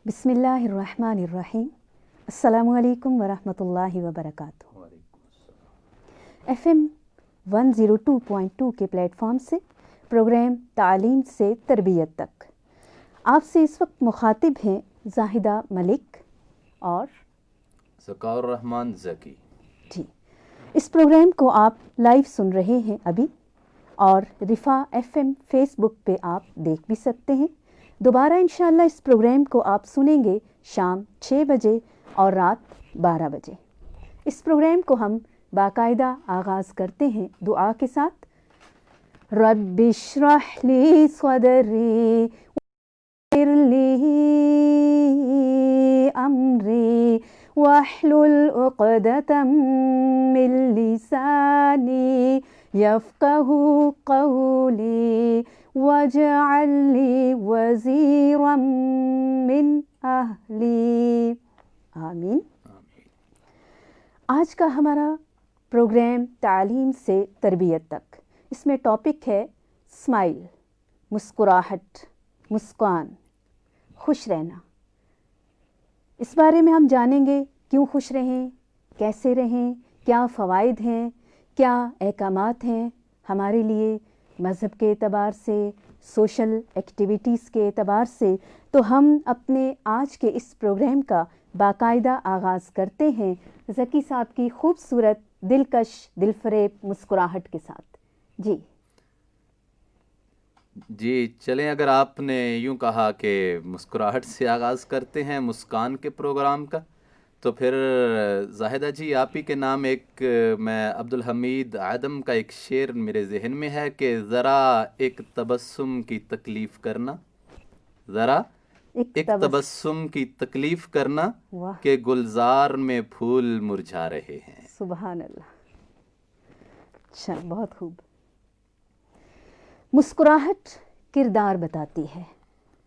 بسم اللہ الرحمن الرحیم۔ السلام علیکم ورحمۃ اللہ وبرکاتہ۔ FM 102.2 کے پلیٹ فارم سے پروگرام تعلیم سے تربیت تک آپ سے اس وقت مخاطب ہیں زاہدہ ملک اور ذکاء الرحمان ذکی جی۔ اس پروگرام کو آپ لائیو سن رہے ہیں ابھی، اور رفا FM فیس بک پہ آپ دیکھ بھی سکتے ہیں۔ دوبارہ انشاءاللہ اس پروگرام کو آپ سنیں گے شام 6 بجے اور رات 12 بجے۔ اس پروگرام کو ہم باقاعدہ آغاز کرتے ہیں دعا کے ساتھ۔ رب اشرح لی صدری ویسر لی امری واحلل عقدۃ من لسانی یفقہوا قولی واجعل لی وزیرا من اہلی آمین۔ آج کا ہمارا پروگرام تعلیم سے تربیت تک، اس میں ٹاپک ہے اسمائل، مسکراہٹ، مسکان، خوش رہنا۔ اس بارے میں ہم جانیں گے کیوں خوش رہیں، کیسے رہیں، کیا فوائد ہیں، کیا احکامات ہیں ہمارے لیے مذہب کے اعتبار سے، سوشل ایکٹیویٹیز کے اعتبار سے۔ تو ہم اپنے آج کے اس پروگرام کا باقاعدہ آغاز کرتے ہیں ذکی صاحب کی خوبصورت، دلکش، دل فریب مسکراہٹ کے ساتھ۔ جی چلیں، اگر آپ نے یوں کہا کہ مسکراہٹ سے آغاز کرتے ہیں مسکان کے پروگرام کا، تو پھر زاہدہ جی آپ ہی کے نام ایک میں عبدالحمید آدم کا ایک شعر میرے ذہن میں ہے کہ ذرا ایک تبسم کی تکلیف کرنا، ذرا ایک تبسم کی تکلیف کرنا کہ گلزار میں پھول مرجھا رہے ہیں۔ سبحان اللہ۔ اچھا، بہت خوب۔ مسکراہٹ کردار بتاتی ہے۔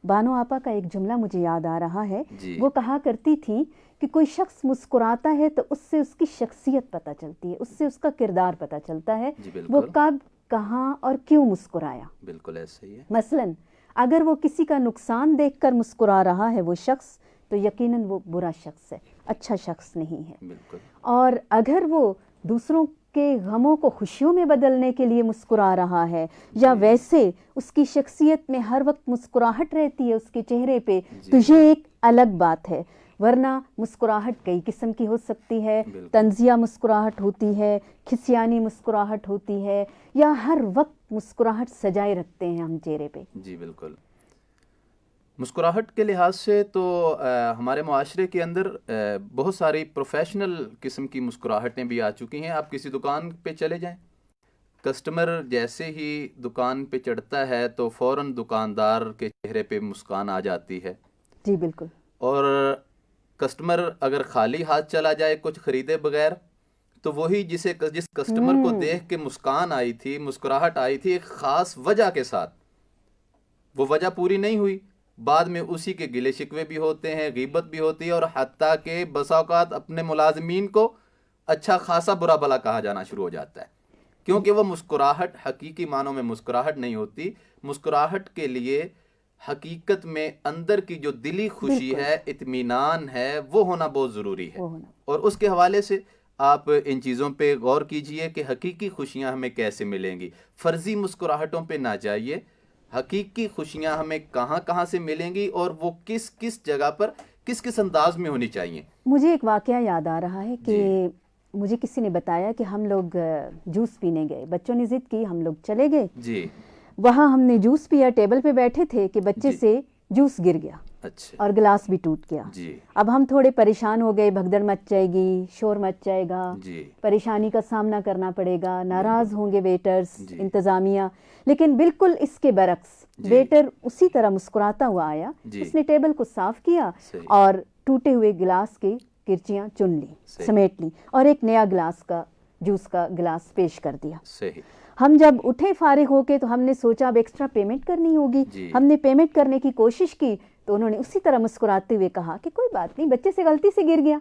بانو آپا کا ایک جملہ مجھے یاد آ رہا ہے، وہ کہا کرتی تھی کہ کوئی شخص مسکراتا ہے تو اس سے اس کی شخصیت پتہ چلتی ہے، اس سے اس کا کردار پتہ چلتا ہے، وہ کب، کہاں اور کیوں مسکرایا۔ بالکل ایسا ہی ہے۔ مثلاً اگر وہ کسی کا نقصان دیکھ کر مسکرا رہا ہے وہ شخص، تو یقیناً وہ برا شخص ہے، اچھا شخص نہیں ہے۔ بالکل۔ اور اگر وہ دوسروں کے غموں کو خوشیوں میں بدلنے کے لیے مسکرا رہا ہے، یا ویسے اس کی شخصیت میں ہر وقت مسکراہٹ رہتی ہے اس کے چہرے پہ، تو یہ ایک الگ بات ہے۔ ورنہ مسکراہٹ کئی قسم کی ہو سکتی ہے، طنزیہ مسکراہٹ ہوتی ہے، کھسیانی مسکراہٹ ہوتی ہے، یا ہر وقت مسکراہٹ سجائے رکھتے ہیں ہم چہرے پہ۔ جی بالکل۔ مسکراہٹ کے لحاظ سے تو ہمارے معاشرے کے اندر بہت ساری پروفیشنل قسم کی مسکراہٹیں بھی آ چکی ہیں۔ آپ کسی دکان پہ چلے جائیں، کسٹمر جیسے ہی دکان پہ چڑھتا ہے تو فوراً دکاندار کے چہرے پہ مسکان آ جاتی ہے۔ جی بالکل۔ اور کسٹمر اگر خالی ہاتھ چلا جائے کچھ خریدے بغیر، تو وہی جس کسٹمر کو دیکھ کے مسکان آئی تھی، مسکراہٹ آئی تھی ایک خاص وجہ کے ساتھ، وہ وجہ پوری نہیں ہوئی، بعد میں اسی کے گلے شکوے بھی ہوتے ہیں، غیبت بھی ہوتی ہے، اور حتیٰ کہ بسا اوقات اپنے ملازمین کو اچھا خاصا برا بلا کہا جانا شروع ہو جاتا ہے، کیونکہ وہ مسکراہٹ حقیقی معنوں میں مسکراہٹ نہیں ہوتی۔ مسکراہٹ کے لیے حقیقت میں اندر کی جو دلی خوشی ہے، اطمینان ہے، وہ ہونا بہت ضروری ہے۔ اور اس کے حوالے سے آپ ان چیزوں پہ غور کیجئے کہ حقیقی خوشیاں ہمیں کیسے ملیں گی۔ فرضی مسکراہٹوں پہ نہ جائیے، حقیقی خوشیاں ہمیں کہاں کہاں سے ملیں گی، اور وہ کس کس جگہ پر کس کس انداز میں ہونی چاہیے۔ مجھے ایک واقعہ یاد آ رہا ہے کہ مجھے کسی نے بتایا کہ ہم لوگ جوس پینے گئے، بچوں نے ضد کی، ہم لوگ چلے گئے، جی وہاں ہم نے جوس پیا، ٹیبل پہ بیٹھے تھے کہ بچے سے جوس گر گیا، اچھا، اور گلاس بھی ٹوٹ گیا۔ اب ہم تھوڑے پریشان ہو گئے، بھگدڑ مچ جائے گی، شور مچ جائے گا، پریشانی کا سامنا کرنا پڑے گا، ناراض ہوں گے ویٹرز، انتظامیہ۔ لیکن بالکل اس کے برعکس ویٹر اسی طرح مسکراتا ہوا آیا، اس نے ٹیبل کو صاف کیا اور ٹوٹے ہوئے گلاس کی کرچیاں چن لی، سمیٹ لی، اور ایک نیا گلاس کا جوس کا گلاس پیش کر دیا۔ ہم جب اٹھے فارغ ہو کے تو ہم نے سوچا اب ایکسٹرا پیمنٹ کرنی ہوگی، ہم نے پیمنٹ کرنے کی کوشش کی تو انہوں نے اسی طرح مسکراتے ہوئے کہا کہ کوئی بات نہیں، بچے سے غلطی سے گر گیا۔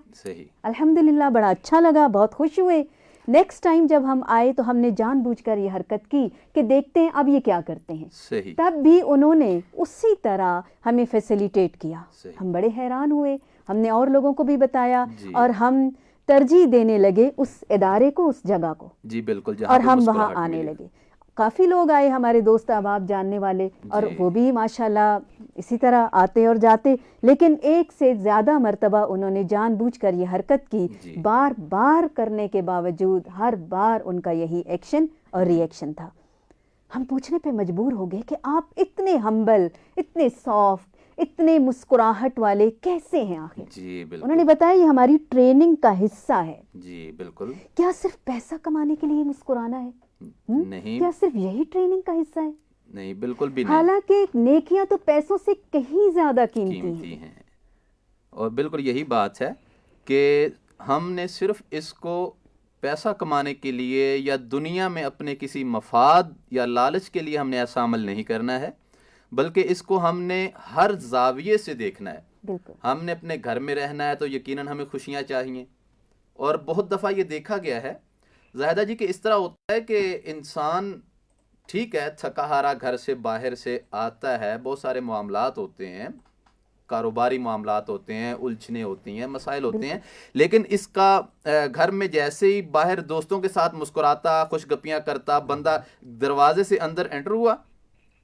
الحمدللہ، بڑا اچھا لگا، بہت خوش ہوئے نیکسٹ ٹائم جب ہم آئے تو ہم نے جان بوجھ کر یہ حرکت کی کہ دیکھتے ہیں اب یہ کیا کرتے ہیں. صحیح. تب بھی انہوں نے اسی طرح ہمیں فیسیلیٹیٹ کیا. صحیح. ہم بڑے حیران ہوئے, ہم نے اور لوگوں کو بھی بتایا جی. اور ہم ترجیح دینے لگے اس ادارے کو, اس جگہ کو. جی بالکل, جہاں اور پہ ہم وہاں مسکراہٹ آنے ملی. لگے. کافی لوگ آئے, ہمارے دوست احباب جاننے والے, اور جی. وہ بھی ماشاءاللہ اسی طرح آتے اور جاتے. لیکن ایک سے زیادہ مرتبہ انہوں نے جان بوجھ کر یہ حرکت کی. جی. بار بار کرنے کے باوجود ہر بار ان کا یہی ایکشن اور ری ایکشن تھا. ہم پوچھنے پہ مجبور ہو گئے کہ آپ اتنے ہمبل, اتنے سافٹ, اتنے مسکراہٹ والے کیسے ہیں آخر؟ جی بالکل. انہوں نے بتایا یہ ہماری ٹریننگ کا حصہ ہے. جی بالکل. کیا صرف پیسہ کمانے کے لیے مسکرانا ہے؟ نہیں. کیا صرف یہی ٹریننگ کا حصہ ہے؟ نہیں, بالکل بھی نہیں. حالانکہ نیکیاں تو پیسوں سے کہیں زیادہ قیمتی ہیں. اور بالکل یہی بات ہے کہ ہم نے صرف اس کو پیسہ کمانے کے لیے یا دنیا میں اپنے کسی مفاد یا لالچ کے لیے ہم نے ایسا عمل نہیں کرنا ہے, بلکہ اس کو ہم نے ہر زاویے سے دیکھنا ہے. بالکل. ہم نے اپنے گھر میں رہنا ہے تو یقیناً ہمیں خوشیاں چاہیے. اور بہت دفعہ یہ دیکھا گیا ہے زاہدہ جی کہ اس طرح ہوتا ہے کہ انسان ٹھیک ہے تھکا ہارا گھر سے باہر سے آتا ہے, بہت سارے معاملات ہوتے ہیں, کاروباری معاملات ہوتے ہیں, الجھنیں ہوتی ہیں, مسائل ہوتے ہیں, لیکن اس کا گھر میں جیسے ہی باہر دوستوں کے ساتھ مسکراتا, خوش گپیاں کرتا, بندہ دروازے سے اندر انٹر ہوا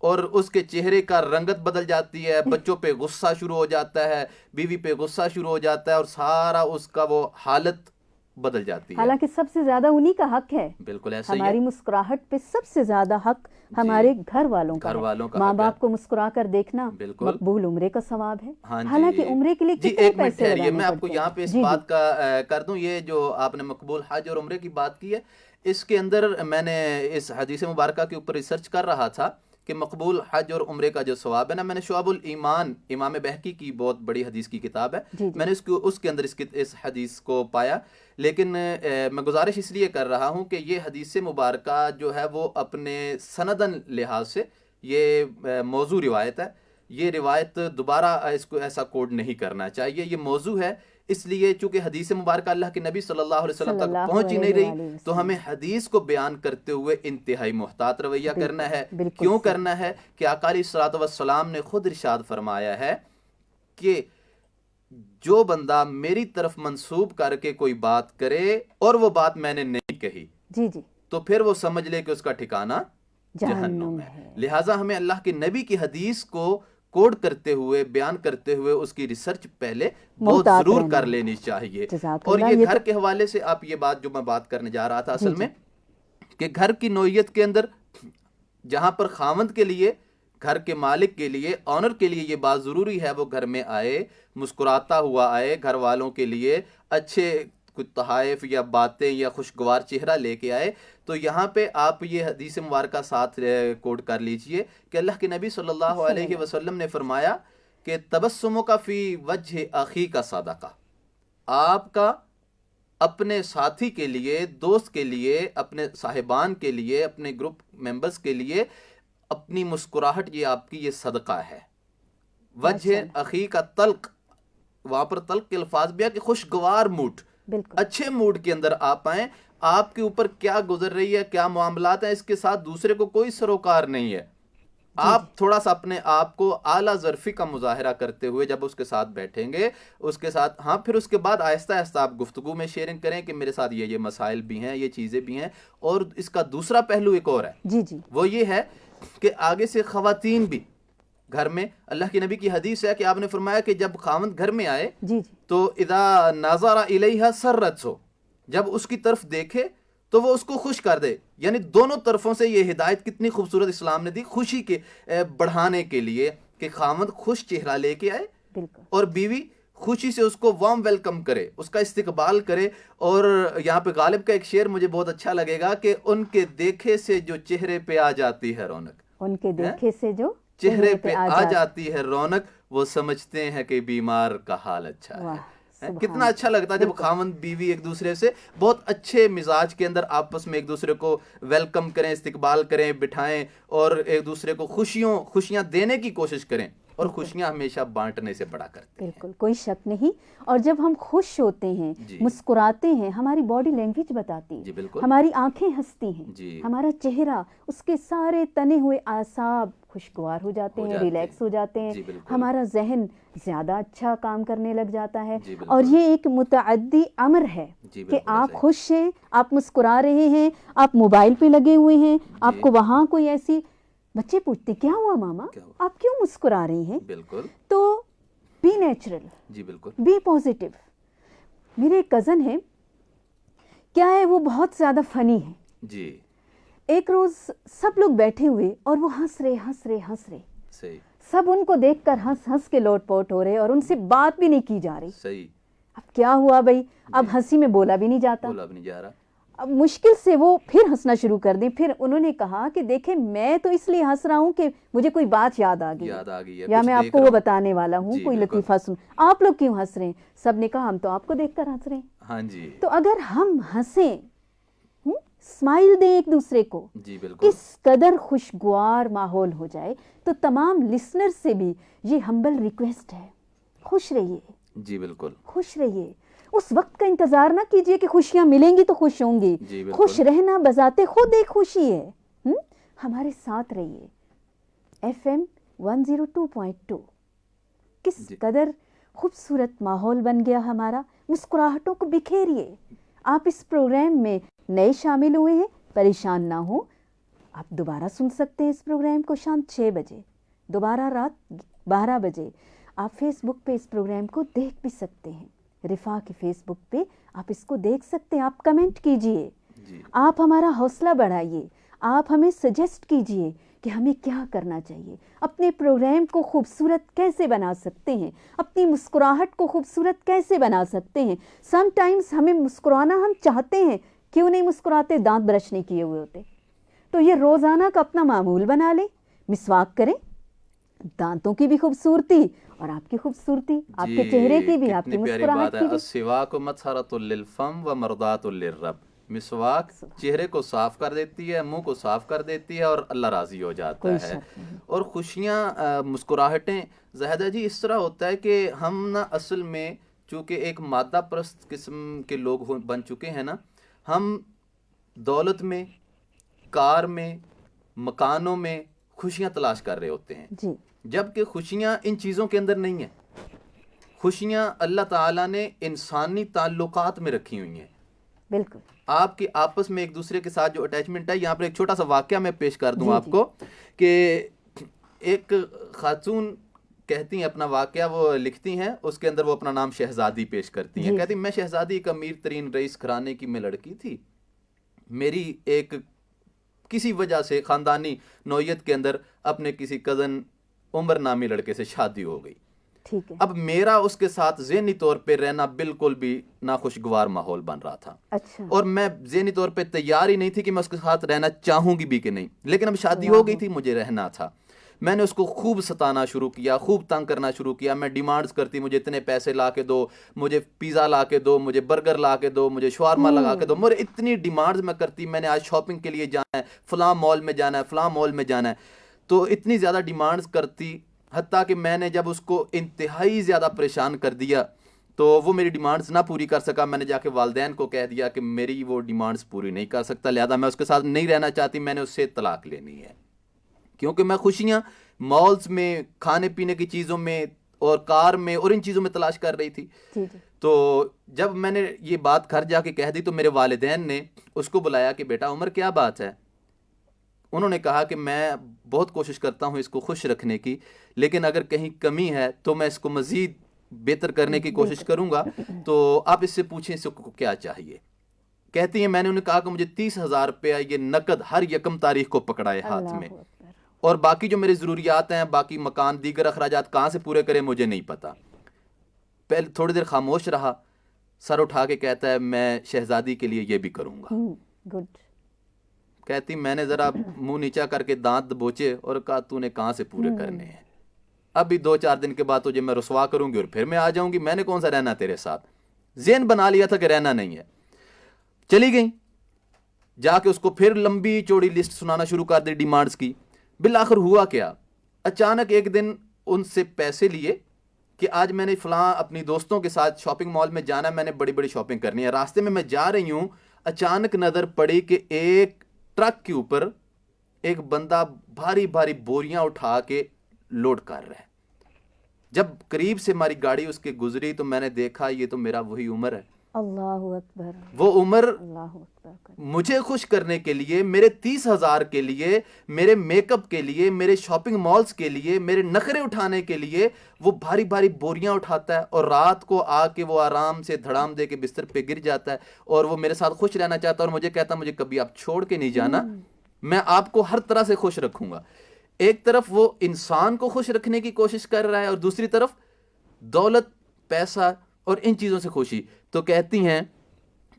اور اس کے چہرے کا رنگت بدل جاتی ہے, بچوں پہ غصہ شروع ہو جاتا ہے, بیوی پہ غصہ شروع ہو جاتا ہے, اور سارا اس کا وہ حالت بدل جاتی ہے. حالانکہ سب سے زیادہ انہی کا حق ہے. بالکل ایسا ہی ہے. ہماری مسکراہٹ پہ سب سے زیادہ حق ہمارے گھر والوں کا ہے. ماں باپ کو مسکرا کر دیکھنا مقبول عمرے کا ثواب ہے. حالانکہ عمرے کے لیے کتنے پیسے لگانے پڑتے ہیں. میں آپ کو یہاں پہ اس بات کا کر دوں, یہ جو آپ نے مقبول حج اور عمرے کی بات کی ہے, اس کے اندر میں نے اس حدیث مبارکہ کے اوپر ریسرچ کر رہا تھا کہ مقبول حج اور عمرے کا جو ثواب ہے نا, میں نے شعب الایمان امام بہقی کی بہت بڑی حدیث کی کتاب ہے, میں نے اس کے اندر اس حدیث کو پایا. لیکن میں گزارش اس لیے کر رہا ہوں کہ یہ حدیث مبارکہ جو ہے وہ اپنے سندن لحاظ سے یہ موضوع روایت ہے. یہ روایت دوبارہ اس کو ایسا کوڈ نہیں کرنا چاہیے. یہ موضوع ہے اس لیے چونکہ حدیث مبارکہ اللہ کے نبی صلی اللہ علیہ وسلم تک پہنچ ہی نہیں رہی, تو ہمیں حدیث کو بیان کرتے ہوئے انتہائی محتاط رویہ کرنا ہے. کیوں کرنا ہے کہ آقا علیہ الصلوۃ والسلام نے خود ارشاد فرمایا ہے کہ جو بندہ میری طرف منسوب کر کے کوئی بات کرے اور وہ بات میں نے نہیں کہی, جی جی, تو پھر وہ سمجھ لے کہ اس کا ٹھکانہ جہنم ہے. لہٰذا ہمیں اللہ کے نبی کی حدیث کو کوڈ کرتے ہوئے, بیان کرتے ہوئے اس کی ریسرچ پہلے بہت ضرور کر لینی چاہیے. اور یہ گھر کے حوالے سے آپ یہ بات جو میں بات کرنے جا رہا تھا اصل میں, کہ گھر کی نوعیت کے اندر جہاں پر خاوند کے لیے, گھر کے مالک کے لیے, آنر کے لیے یہ بات ضروری ہے وہ گھر میں آئے, مسکراتا ہوا آئے, گھر والوں کے لیے اچھے کچھ تحائف یا باتیں یا خوشگوار چہرہ لے کے آئے, تو یہاں پہ آپ یہ حدیث مبارکہ ساتھ کوڈ کر لیجئے کہ اللہ کے نبی صلی اللہ علیہ وسلم نے فرمایا کہ تبسموں کا فی وجہ اخی کا صدقہ. آپ کا اپنے ساتھی کے لیے, دوست کے لیے, اپنے صاحبان کے لیے, اپنے گروپ ممبرز کے لیے اپنی مسکراہٹ یہ آپ کی یہ صدقہ ہے. وجہ اخی کا تلق, وہاں پر تلق کے الفاظ بھی ہے کہ خوشگوار موڈ, اچھے موڈ کے اندر آپ آئیں. آپ کے اوپر کیا گزر رہی ہے, کیا معاملات ہیں, اس کے ساتھ دوسرے کو کوئی سروکار نہیں ہے. آپ تھوڑا سا اپنے آپ کو اعلیٰ ظرفی کا مظاہرہ کرتے ہوئے جب اس کے ساتھ بیٹھیں گے, اس کے ساتھ پھر اس کے بعد آہستہ آہستہ آپ گفتگو میں شیئرنگ کریں کہ میرے ساتھ یہ مسائل بھی ہیں, یہ چیزیں بھی ہیں. اور اس کا دوسرا پہلو ایک اور ہے, وہ یہ ہے کہ آگے سے خواتین بھی گھر میں, اللہ کے نبی کی حدیث ہے کہ آپ نے فرمایا کہ جب خاوند گھر میں آئے تو اذا نظر الیہا سرت ہو, جب اس کی طرف دیکھے تو وہ اس کو خوش کر دے. یعنی دونوں طرفوں سے یہ ہدایت کتنی خوبصورت اسلام نے دی خوشی کے بڑھانے کے لیے کہ خاوند خوش چہرہ لے کے آئے اور بیوی خوشی سے اس کو وارم ویلکم کرے, اس کا استقبال کرے. اور یہاں پہ غالب کا ایک شعر مجھے بہت اچھا لگے گا کہ ان کے دیکھے سے جو چہرے پہ آ جاتی ہے رونق, ان کے دیکھے سے جو چہرے پہ آ جاتی ہے رونق, وہ سمجھتے ہیں کہ بیمار کا حال اچھا ہے. کتنا اچھا لگتا ہے جب خاوند بیوی ایک دوسرے سے بہت اچھے مزاج کے اندر آپس میں ایک دوسرے کو ویلکم کریں, استقبال کریں, بٹھائیں اور ایک دوسرے کو خوشیاں دینے کی کوشش کریں. اور خوشیاں ہمیشہ بانٹنے سے بڑا کرتی ہیں. بالکل کوئی شک نہیں. اور جب ہم خوش ہوتے ہیں مسکراتے ہیں ہماری باڈی لینگویج بتاتی ہے, ہماری آنکھیں ہنستی ہیں, ہمارا چہرہ, اس کے سارے تنے ہوئے اعصاب خوشگوار ہو جاتے ہیں, ریلیکس ہو جاتے ہیں, ہمارا ذہن زیادہ اچھا کام کرنے لگ جاتا ہے. اور یہ ایک متعدی امر ہے کہ آپ خوش ہیں, آپ مسکرا رہے ہیں, آپ موبائل پہ لگے ہوئے ہیں, آپ کو وہاں کوئی ایسی بچے پوچھتے کیا ہوا ماما, آپ کیوں مسکرا رہی ہیں؟ بالکل. تو بی نیچرل, جی بالکل, بی پازیٹیو. میرے ایک کزن ہے, کیا ہے وہ بہت زیادہ فنی ہے. جی. ایک روز سب لوگ بیٹھے ہوئے اور وہ ہنس رہے, صحیح, سب ان کو دیکھ کر ہنس کے لوٹ پوٹ ہو رہے اور ان سے بات بھی نہیں کی جا رہی. صحیح. اب کیا ہوا بھائی, اب ہنسی میں بولا بھی نہیں جاتا, بولا بھی نہیں جا رہا. اب مشکل سے وہ پھر ہنسنا شروع کر دیں. پھر انہوں نے کہا کہ دیکھیں میں تو اس لیے ہنس رہا ہوں کہ مجھے کوئی بات یاد آ گئی ہے, یا میں آپ کو وہ بتانے والا ہوں, کوئی لطیفہ سن. آپ لوگ کیوں ہنس رہے ہیں؟ سب نے کہا ہم تو آپ کو دیکھ کر ہنس رہے ہیں. ہاں جی. تو اگر ہم ہنسیں, اسمائل دیں ایک دوسرے کو, جی بالکل, کس قدر خوشگوار ماحول ہو جائے. تو تمام لسنر سے بھی یہ ہمبل ریکویسٹ ہے, خوش رہیے. جی بالکل, خوش رہیے. اس وقت کا انتظار نہ کیجئے کہ خوشیاں ملیں گی تو خوش ہوں گی. خوش رہنا بذات خود ایک خوشی ہے. ہمارے ساتھ رہیے. FM 102.2 کس قدر خوبصورت ماحول بن گیا ہمارا. مسکراہٹوں کو بکھیریے. آپ اس پروگرام میں نئے شامل ہوئے ہیں, پریشان نہ ہوں, آپ دوبارہ سن سکتے ہیں اس پروگرام کو شام 6 بجے, دوبارہ رات 12 بجے. آپ فیس بک پہ اس پروگرام کو دیکھ بھی سکتے ہیں. رفا کے فیس بک پہ آپ اس کو دیکھ سکتے ہیں. آپ کمنٹ کیجئے, آپ ہمارا حوصلہ بڑھائیے, آپ ہمیں سجیسٹ کیجئے کہ ہمیں کیا کرنا چاہیے, اپنے پروگرام کو خوبصورت کیسے بنا سکتے ہیں, اپنی مسکراہٹ کو خوبصورت کیسے بنا سکتے ہیں. سم ٹائمز ہمیں مسکرانا ہم چاہتے ہیں, کیوں نہیں مسکراتے؟ دانت برش نہیں کیے ہوئے ہوتے. تو یہ روزانہ کا اپنا معمول بنا لیں, مسواک کریں, دانتوں کی بھی خوبصورتی اور آپ کی خوبصورتی, آپ کے چہرے کی بھی, آپ کی مسکراہٹ کی بھی. السواک مسحرۃ للفم و مرضات للرب. مسواک چہرے کو صاف کر دیتی ہے, منہ کو صاف کر دیتی ہے اور اللہ راضی ہو جاتا ہے. اور خوشیاں, مسکراہٹیں, زاہدہ جی اس طرح ہوتا ہے کہ ہم نا اصل میں چونکہ ایک مادہ پرست قسم کے لوگ بن چکے ہیں نا, ہم دولت میں, کار میں, مکانوں میں خوشیاں تلاش کر رہے ہوتے ہیں. جی. جبکہ خوشیاں ان چیزوں کے اندر نہیں ہیں. خوشیاں اللہ تعالیٰ نے انسانی تعلقات میں رکھی ہوئی ہیں. بالکل. آپ کے آپس میں ایک دوسرے کے ساتھ جو اٹیچمنٹ ہے. یہاں پر ایک چھوٹا سا واقعہ میں پیش کر دوں آپ کو کہ ایک خاتون کہتی ہیں اپنا واقعہ, وہ لکھتی ہیں, اس کے اندر وہ اپنا نام شہزادی پیش کرتی ہیں. کہتی میں شہزادی ایک امیر ترین رئیس گھرانے کی میں لڑکی تھی. میری ایک کسی وجہ سے خاندانی نوعیت کے اندر اپنے کسی کزن عمر نامی لڑکے سے شادی ہو گئی. اب میرا اس کے ساتھ ذہنی طور پہ رہنا بالکل بھی ناخوشگوار ماحول بن رہا تھا. اور میں ذہنی طور پہ تیار ہی نہیں تھی کہ میں اس کے ساتھ رہنا چاہوں گی بھی کہ نہیں. لیکن اب شادی ہو گئی تھی, مجھے رہنا تھا. میں نے اس کو خوب ستانا شروع کیا, خوب تنگ کرنا شروع کیا. میں ڈیمانڈز کرتی, مجھے اتنے پیسے لا کے دو, مجھے پیزا لا کے دو, مجھے برگر لا کے دو, مجھے شاورما لگا کے دو. مجھے اتنی ڈیمانڈز میں کرتی, میں نے آج شاپنگ کے لیے جانا ہے, فلاں مال میں جانا ہے, فلاں مال میں جانا ہے. تو اتنی زیادہ ڈیمانڈز کرتی, حتیٰ کہ میں نے جب اس کو انتہائی زیادہ پریشان کر دیا تو وہ میری ڈیمانڈز نہ پوری کر سکا. میں نے جا کے والدین کو کہہ دیا کہ میری وہ ڈیمانڈز پوری نہیں کر سکتا, لہذا میں اس کے ساتھ نہیں رہنا چاہتی, میں نے اس سے طلاق لینی ہے. کیونکہ میں خوشیاں مالز میں, کھانے پینے کی چیزوں میں اور کار میں اور ان چیزوں میں تلاش کر رہی تھی. تو جب میں نے یہ بات گھر جا کے کہہ دی تو میرے والدین نے اس کو بلایا کہ بیٹا عمر کیا بات ہے. انہوں نے کہا کہ میں بہت کوشش کرتا ہوں اس کو خوش رکھنے کی, لیکن اگر کہیں کمی ہے تو میں اس کو مزید بہتر کرنے کی کوشش کروں گا, تو آپ اس سے پوچھیں اس کو کیا چاہیے. کہتی ہیں میں نے انہیں کہا کہ مجھے 30,000 روپیہ یہ نقد ہر یکم تاریخ کو پکڑائے ہاتھ میں, اور باقی جو میرے ضروریات ہیں, باقی مکان, دیگر اخراجات کہاں سے پورے کرے مجھے نہیں پتا. پہلے تھوڑی دیر خاموش رہا, سر اٹھا کے کہتا ہے میں شہزادی کے لیے یہ بھی کروں گا. کہتی میں نے ذرا منہ نیچا کر کے دانت دبوچے اور کہا تو نے کہاں سے پورے کرنے ہیں, ابھی 2-4 دن کے بعد تجھے میں رسوا کروں گی اور پھر میں آ جاؤں گی, میں نے کون سا رہنا تیرے ساتھ. ذہن بنا لیا تھا کہ رہنا نہیں ہے. چلی گئی, جا کے اس کو پھر لمبی چوڑی لسٹ سنانا شروع کر دی ڈیمانڈز کی. بالآخر ہوا کیا, اچانک ایک دن ان سے پیسے لیے کہ آج میں نے فلاں اپنی دوستوں کے ساتھ شاپنگ مال میں جانا, میں نے بڑی بڑی شاپنگ کرنی ہے. راستے میں جا رہی ہوں, اچانک نظر پڑی کہ ایک ٹرک کے اوپر ایک بندہ بھاری بھاری بوریاں اٹھا کے لوڈ کر رہا ہے. جب قریب سے ہماری گاڑی اس کے گزری تو میں نے دیکھا یہ تو میرا وہی عمر ہے. اللہ اکبر. وہ عمر اللہ اکبر. مجھے خوش کرنے کے لیے, میرے 30,000 کے لیے, میرے میک اپ کے لیے, میرے شاپنگ مالز کے لیے, میرے نخرے اٹھانے کے لیے وہ بھاری بھاری بوریاں اٹھاتا ہے, اور رات کو آ کے وہ آرام سے دھڑام دے کے بستر پہ گر جاتا ہے, اور وہ میرے ساتھ خوش رہنا چاہتا ہے, اور مجھے کہتا مجھے کبھی آپ چھوڑ کے نہیں جانا, میں آپ کو ہر طرح سے خوش رکھوں گا. ایک طرف وہ انسان کو خوش رکھنے کی کوشش کر رہا ہے, اور دوسری طرف دولت, پیسہ اور ان چیزوں سے خوشی. تو کہتی ہیں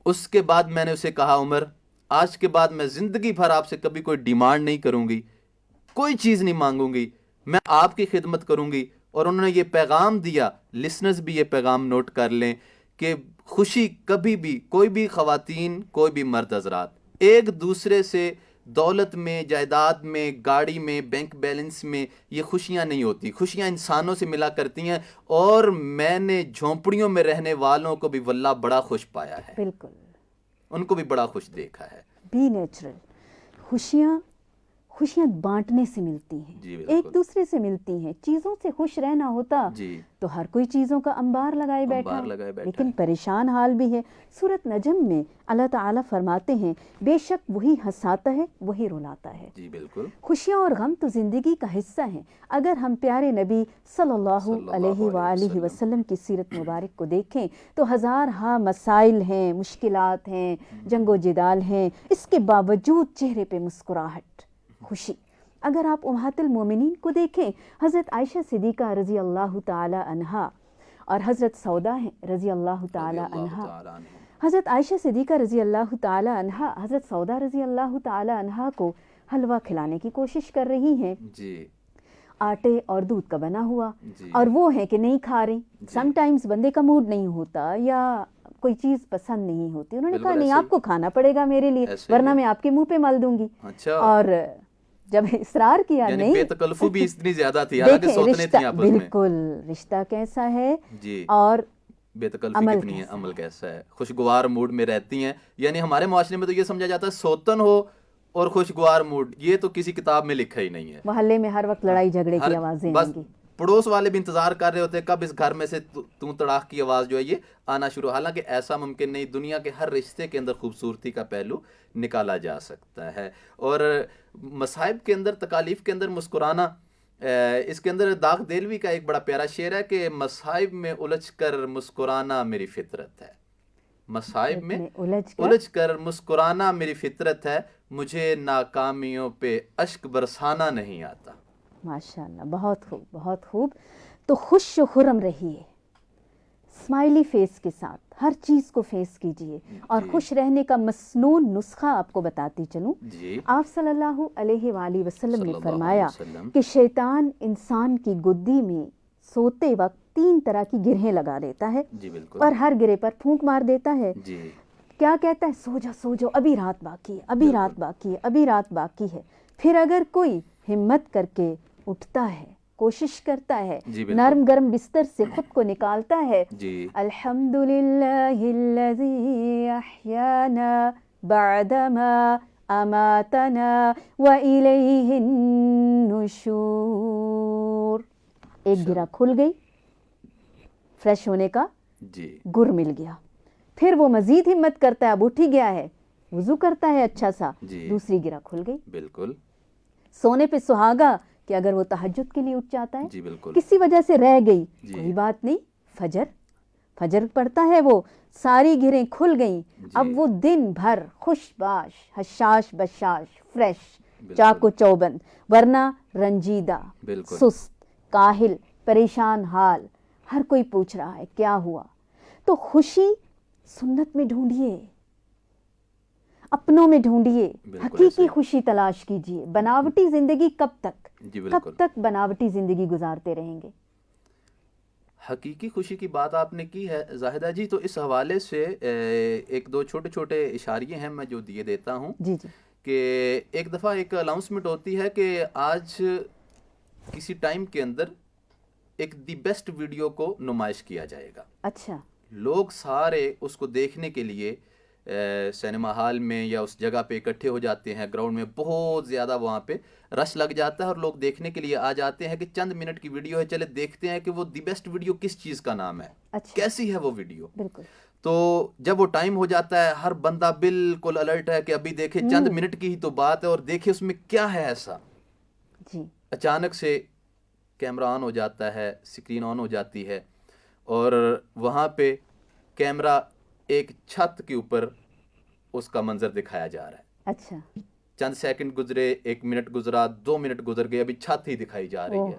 اس کے بعد میں نے اسے کہا, عمر آج کے بعد میں زندگی بھر آپ سے کبھی کوئی ڈیمانڈ نہیں کروں گی, کوئی چیز نہیں مانگوں گی, میں آپ کی خدمت کروں گی. اور انہوں نے یہ پیغام دیا, لسنرز بھی یہ پیغام نوٹ کر لیں کہ خوشی کبھی بھی, کوئی بھی خواتین, کوئی بھی مرد حضرات, ایک دوسرے سے دولت میں, جائیداد میں, گاڑی میں, بینک بیلنس میں یہ خوشیاں نہیں ہوتی. خوشیاں انسانوں سے ملا کرتی ہیں, اور میں نے جھونپڑیوں میں رہنے والوں کو بھی واللہ بڑا خوش پایا ہے. بالکل, ان کو بھی بڑا خوش دیکھا ہے. Be natural. خوشیاں بانٹنے سے ملتی ہیں, جی ایک بالکل, دوسرے سے ملتی ہیں. چیزوں سے خوش رہنا ہوتا جی تو ہر کوئی چیزوں کا انبار لگائے بیٹھا انبار ہے, لگائے بیٹھا لیکن ہے. پریشان حال بھی ہے. سورۃ نجم میں اللہ تعالیٰ فرماتے ہیں بے شک وہی ہنساتا ہے وہی رلاتا ہے. جی بالکل. خوشیاں اور غم تو زندگی کا حصہ ہیں. اگر ہم پیارے نبی صلی اللہ علیہ وآلہ وسلم کی سیرت مبارک کو دیکھیں تو ہزار ہاں مسائل ہیں, مشکلات ہیں, جنگ و جدال ہیں, اس کے باوجود چہرے پہ مسکراہٹ, خوشی. اگر آپ امہات المومنین کو دیکھیں, حضرت عائشہ صدیقہ رضی اللہ تعالی عنہا اور حضرت سودا ہیں رضی اللہ تعالی عنہا. حضرت عائشہ صدیقہ رضی اللہ تعالی عنہا حضرت سودا رضی اللہ تعالی عنہا کو حلوہ کھلانے کی کوشش کر رہی ہیں, جی آٹے اور دودھ کا بنا ہوا, جی اور وہ ہیں کہ نہیں کھا رہی. سم ٹائمز بندے کا موڈ نہیں ہوتا یا کوئی چیز پسند نہیں ہوتی. انہوں نے کہا نہیں, آپ کو کھانا پڑے گا میرے لیے, ورنہ میں آپ کے منہ پہ مل دوں گی. اچھا. اور جب اصرار کیا, یعنی نہیں, بے تکلفی بھی اتنی زیادہ تھی, حالانکہ سوتنے تھیں آپس میں. بالکل, رشتہ کیسا ہے جی, اور بے تکلفی کتنی ہے, عمل کیسا ہے, خوشگوار موڈ میں رہتی ہیں. یعنی ہمارے معاشرے میں تو یہ سمجھا جاتا ہے سوتن ہو اور خوشگوار موڈ, یہ تو کسی کتاب میں لکھا ہی نہیں ہے. محلے میں ہر وقت لڑائی جھگڑے کی آوازیں آئیں گی. پڑوس والے بھی انتظار کر رہے ہوتے ہیں کب اس گھر میں سے تو تڑاک کی آواز جو ہے یہ آنا شروع. حالانکہ ایسا ممکن نہیں, دنیا کے ہر رشتے کے اندر خوبصورتی کا پہلو نکالا جا سکتا ہے. اور مصائب کے اندر, تکالیف کے اندر مسکرانا, اس کے اندر داغ دلوی کا ایک بڑا پیارا شعر ہے کہ مصائب میں الجھ کر مسکرانا میری فطرت ہے. مصائب میں الجھ کر مسکرانا میری فطرت ہے, مجھے ناکامیوں پہ اشک برسانا نہیں آتا. ماشاءاللہ, بہت خوب, بہت خوب. تو خوش و خرم رہیے, اسمائلی فیس کے ساتھ ہر چیز کو فیس کیجئے. اور خوش رہنے کا مسنون نسخہ آپ کو بتاتی چلوں. آپ صلی اللہ علیہ وآلہ وسلم نے فرمایا کہ شیطان انسان کی گدی میں سوتے وقت 3 طرح کی گرہیں لگا دیتا ہے, اور ہر گرے پر پھونک مار دیتا ہے. کیا کہتا ہے, سو جا سو جاؤ, ابھی رات باقی ہے, ابھی رات باقی ہے, ابھی رات باقی ہے. پھر اگر کوئی ہمت کر کے اٹھتا ہے, کوشش کرتا ہے, نرم گرم بستر سے خود کو نکالتا ہے, الحمدللہ الذی احیانا بعدما اماتنا والیہ النشور. ایک گرہ کھل گئی, فریش ہونے کا گر مل گیا. پھر وہ مزید ہمت کرتا ہے, اب اٹھ ہی گیا ہے, وضو کرتا ہے اچھا سا, دوسری گرہ کھل گئی. بالکل. سونے پہ سہاگا کہ اگر وہ تہجد کے لیے اٹھ جاتا ہے, کسی وجہ سے رہ گئی, کوئی بات نہیں, فجر پڑتا ہے, وہ ساری گرہیں کھل گئیں. اب وہ دن بھر خوش باش, حشاش بشاش, فریش, چاق و چوبند, ورنہ رنجیدہ, سست, کاہل, پریشان حال. ہر کوئی پوچھ رہا ہے کیا ہوا. تو خوشی سنت میں ڈھونڈیے, اپنوں میں ڈھونڈیے, حقیقی خوشی تلاش کیجئے. بناوٹی زندگی کب تک بناوٹی زندگی گزارتے رہیں گے. حقیقی خوشی کی بات آپ نے کی ہے زاہدہ جی, تو اس حوالے سے ایک دو چھوٹے چھوٹے اشاریے ہیں میں جو دیے دیتا ہوں. کہ ایک دفعہ ایک اناؤنسمنٹ ہوتی ہے کہ آج کسی ٹائم کے اندر ایک دی بیسٹ ویڈیو کو نمائش کیا جائے گا. اچھا. لوگ سارے اس کو دیکھنے کے لیے سینما ہال میں یا اس جگہ پہ اکٹھے ہو جاتے ہیں, گراؤنڈ میں بہت زیادہ وہاں پہ رش لگ جاتا ہے اور لوگ دیکھنے کے لیے آ جاتے ہیں کہ چند منٹ کی ویڈیو ہے, چلے دیکھتے ہیں کہ وہ دی بیسٹ ویڈیو کس چیز کا نام ہے, کیسی ہے وہ ویڈیو. بالکل. تو جب وہ ٹائم ہو جاتا ہے ہر بندہ بالکل الرٹ ہے کہ ابھی دیکھے, چند منٹ کی ہی تو بات ہے اور دیکھے اس میں کیا ہے ایسا. جی. اچانک سے کیمرہ آن ہو جاتا ہے, اسکرین آن ہو جاتی ہے اور وہاں پہ کیمرہ ایک چھت کے اوپر اس کا منظر دکھایا جا رہا ہے. اچھا. چند سیکنڈ گزرے, 1 منٹ گزرا, 2 منٹ گزر گئے, ابھی چھت ہی دکھائی جا رہی ہے.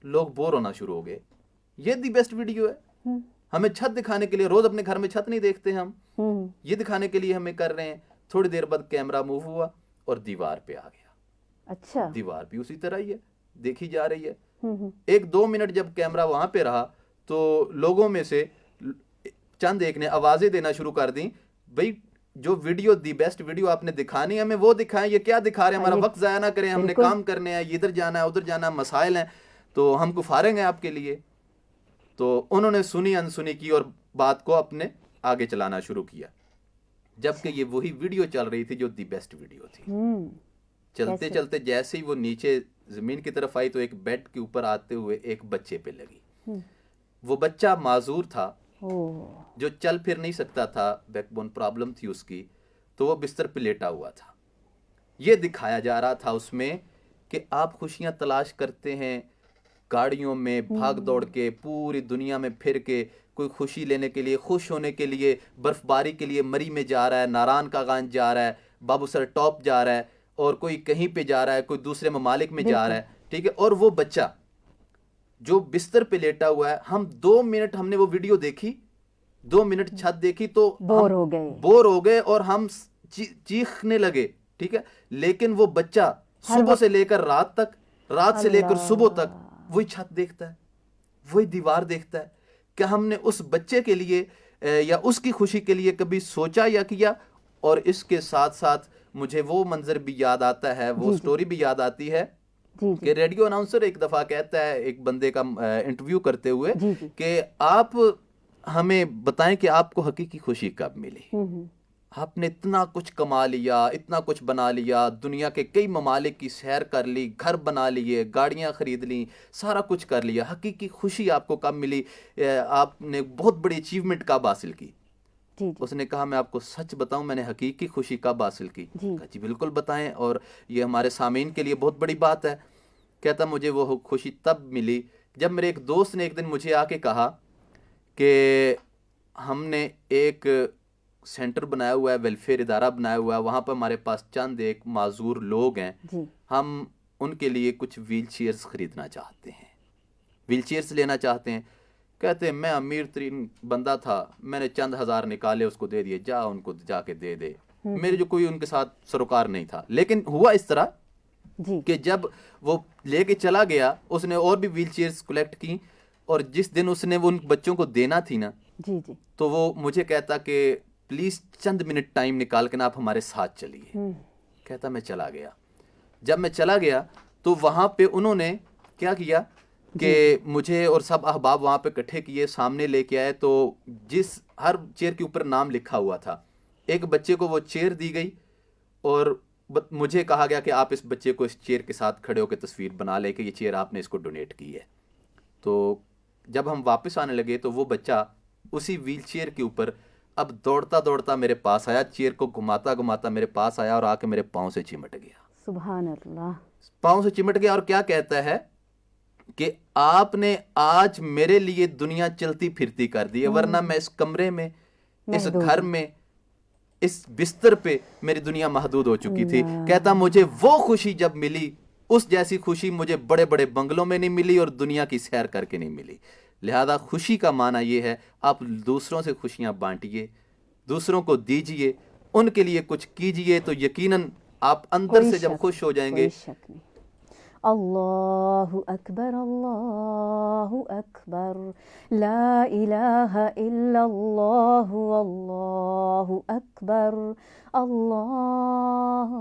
لوگ بور ہونا شروع ہو گئے, یہ دی بیسٹ ویڈیو ہے, ہمیں چھت دکھانے کے لیے, روز اپنے گھر میں چھت نہیں دیکھتے ہم, یہ دکھانے کے لیے ہمیں کر رہے ہیں. تھوڑی دیر بعد کیمرہ موو ہوا اور دیوار پہ آ گیا. اچھا. دیوار بھی اسی طرح ہی ہے, دیکھی جا رہی ہے. 1-2 منٹ جب کیمرہ وہاں پہ رہا تو لوگوں میں سے چند ایک نے آوازیں دینا شروع کر دیں, بھئی جو ویڈیو دی بیسٹ ویڈیو آپ نے دکھانی ہے ہمیں وہ دکھائیں, یہ کیا دکھا رہے ہیں, ہمارا وقت ضائع نہ کریں, ہم نے کام کرنے ہیں, ادھر جانا ہے ادھر جانا, مسائل ہیں, تو ہم کو فارغ ہیں آپ کے لیے. تو انہوں نے سنی انسنی کی اور بات کو اپنے آگے چلانا شروع کیا, جبکہ یہ وہی ویڈیو چل رہی تھی جو دی بیسٹ ویڈیو تھی. چلتے چلتے جیسے ہی وہ نیچے زمین کی طرف آئی تو ایک بیڈ کے اوپر آتے ہوئے ایک بچے پہ لگی. وہ بچہ معذور تھا, جو چل پھر نہیں سکتا تھا, بیک بون پرابلم تھی اس کی, تو وہ بستر پہ لیٹا ہوا تھا. یہ دکھایا جا رہا تھا اس میں کہ آپ خوشیاں تلاش کرتے ہیں, گاڑیوں میں بھاگ دوڑ کے پوری دنیا میں پھر کے, کوئی خوشی لینے کے لیے, خوش ہونے کے لیے, برف باری کے لیے مری میں جا رہا ہے, ناران کا گانج جا رہا ہے, بابو سر ٹاپ جا رہا ہے, اور کوئی کہیں پہ جا رہا ہے, کوئی دوسرے ممالک میں جا رہا ہے, ٹھیک ہے. اور وہ بچہ جو بستر پہ لیٹا ہوا ہے, ہم 2 منٹ ہم نے وہ ویڈیو دیکھی, 2 منٹ چھت دیکھی تو بور ہو گئے اور ہم چیخنے لگے, ٹھیک ہے. لیکن وہ بچہ صبح سے لے کر رات تک, رات سے لے کر صبح تک وہی چھت دیکھتا ہے, وہی دیوار دیکھتا ہے. کیا ہم نے اس بچے کے لیے یا اس کی خوشی کے لیے کبھی سوچا یا کیا؟ اور اس کے ساتھ ساتھ مجھے وہ منظر بھی یاد آتا ہے, وہ سٹوری بھی یاد آتی ہے کہ ریڈیو اناؤنسر ایک دفعہ کہتا ہے ایک بندے کا انٹرویو کرتے ہوئے کہ آپ ہمیں بتائیں کہ آپ کو حقیقی خوشی کب ملی. آپ نے اتنا کچھ کما لیا, اتنا کچھ بنا لیا, دنیا کے کئی ممالک کی سیر کر لی, گھر بنا لیے, گاڑیاں خرید لیں, سارا کچھ کر لیا, حقیقی خوشی آپ کو کب ملی, آپ نے بہت بڑی اچیومنٹ کب حاصل کی؟ اس نے کہا میں آپ کو سچ بتاؤں میں نے حقیقی خوشی کب حاصل کی؟ کہا جی بالکل بتائیں, اور یہ ہمارے سامعین کے لیے بہت بڑی بات ہے. کہتا مجھے وہ خوشی تب ملی جب میرے ایک دوست نے ایک دن مجھے آ کے کہا کہ ہم نے ایک سینٹر بنایا ہوا ہے, ویلفیئر ادارہ بنایا ہوا ہے, وہاں پہ ہمارے پاس چند ایک معذور لوگ ہیں, ہم ان کے لیے کچھ ویل چیئرز خریدنا چاہتے ہیں, ویل چیئرز لینا چاہتے ہیں. کہتے ہیں میں امیر ترین بندہ تھا, میں نے چند ہزار نکالے, اس کو دے دیے, جا ان کو جا کے دے دے. میرے جو کوئی ان کے ساتھ سروکار نہیں تھا. لیکن ہوا اس طرح کہ جب وہ لے کے چلا گیا, اس نے اور بھی ویل چیئرز کلیکٹ کی, اور جس دن اس نے وہ ان بچوں کو دینا تھی نا, تو وہ مجھے کہتا کہ پلیز چند منٹ ٹائم نکال کے نا آپ ہمارے ساتھ چلیے. کہتا میں چلا گیا. جب میں چلا گیا تو وہاں پہ انہوں نے کیا کیا کہ مجھے اور سب احباب وہاں پہ اکٹھے کیے, سامنے لے کے آئے, تو جس ہر چیئر کے اوپر نام لکھا ہوا تھا, ایک بچے کو وہ چیئر دی گئی اور مجھے کہا گیا کہ آپ اس بچے کو اس چیئر کے ساتھ کھڑے ہو کے تصویر بنا لے کہ یہ چیئر آپ نے اس کو ڈونیٹ کی ہے. تو جب ہم واپس آنے لگے تو وہ بچہ اسی ویل چیئر کے اوپر اب دوڑتا دوڑتا میرے پاس آیا, چیئر کو گھماتا گھماتا میرے پاس آیا اور آ کے میرے پاؤں سے چمٹ گیا. سبحان اللہ. پاؤں سے چمٹ گیا اور کیا کہتا ہے کہ آپ نے آج میرے لیے دنیا چلتی پھرتی کر دی ہے, ورنہ میں اس کمرے میں, اس گھر میں, اس بستر پہ میری دنیا محدود ہو چکی تھی. کہتا مجھے وہ خوشی جب ملی, اس جیسی خوشی مجھے بڑے بڑے بنگلوں میں نہیں ملی اور دنیا کی سیر کر کے نہیں ملی. لہذا خوشی کا معنی یہ ہے آپ دوسروں سے خوشیاں بانٹیے, دوسروں کو دیجئے, ان کے لیے کچھ کیجئے, تو یقیناً آپ اندر سے جب خوش ہو جائیں گے. اللہ اکبر, اللہ اکبر, لا الہ الا اللہ, اللہ اکبر, اللہ